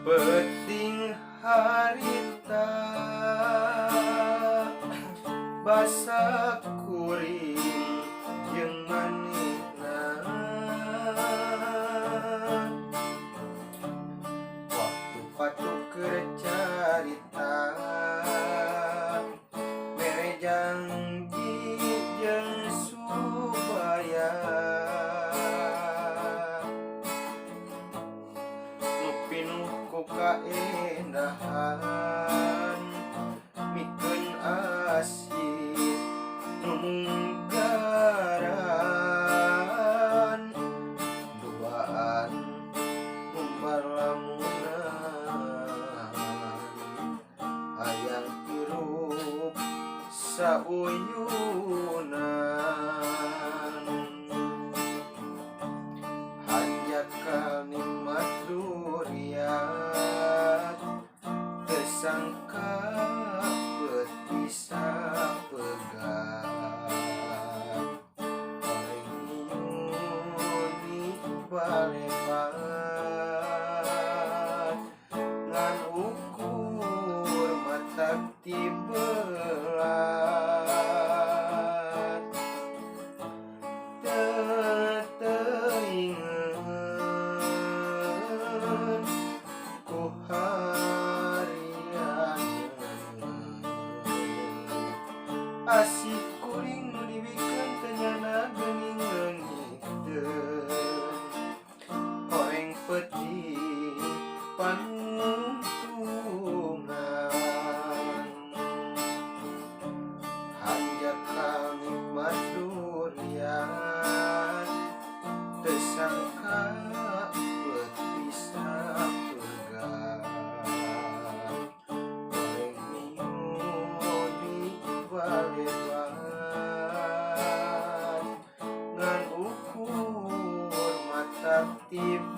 Penting harita basa kuring jeung manehna waktu patuk keur carita mere janji jeung supaya nu pinuh ku kaendahan mikeun asih nu munggaran duaan umbar lamunan hayang hirup sauyunan hanjakal nikmat durian tersangka bisa pegang paling nyuni balebat ngan ukur mata tibelat teteingeun ku asih kuring nu dibikeun teu nyana geuning leungiteun horeng peuting panuntungan hanjakal nikmat durian teu sangka beut bisa pegang horeng nyuni balebat ngan ukur mata tibelat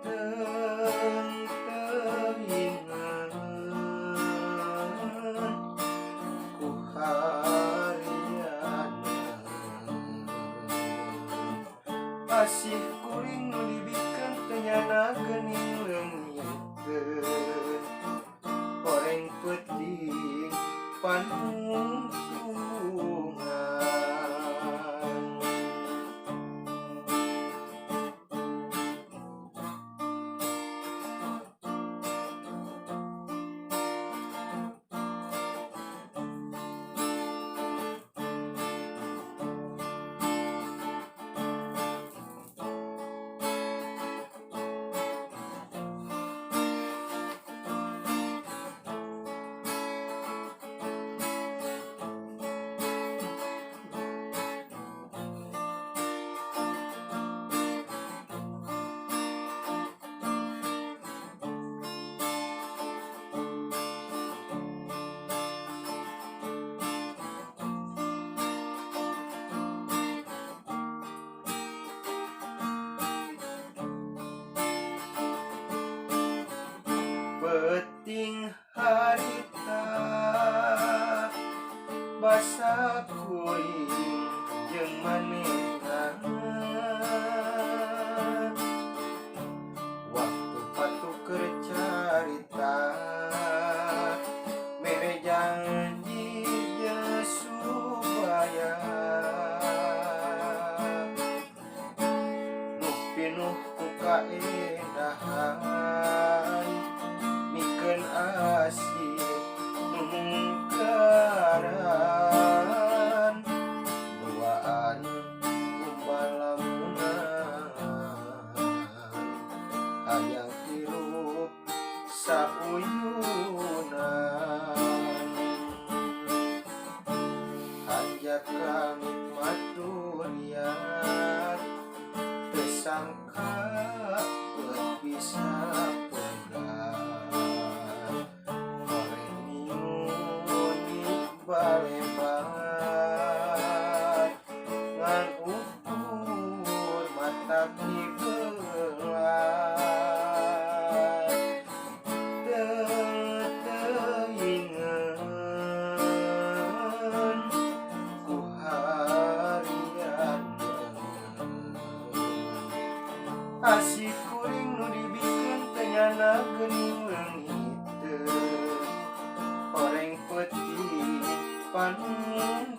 teingeun ku harianeun asih kuring nu dibikeun teu nyana geuning leungiteun horeng peuting panuntungan penting harita basa kuring jeung manehna waktu patuk keur carita mere janji jeung supaya nu pinuh ku kaendahan mikeun asih nu munggaran duaan umbar lamunan hayang hirup sauyunan hanjakal nikmat durian teu sangka beut bisa balebat ngan ukur mata tibelat teteingeun ku harianeun Asih kuring nu dibikeun teu nyana geuning leungit teu. Oreng peuting panung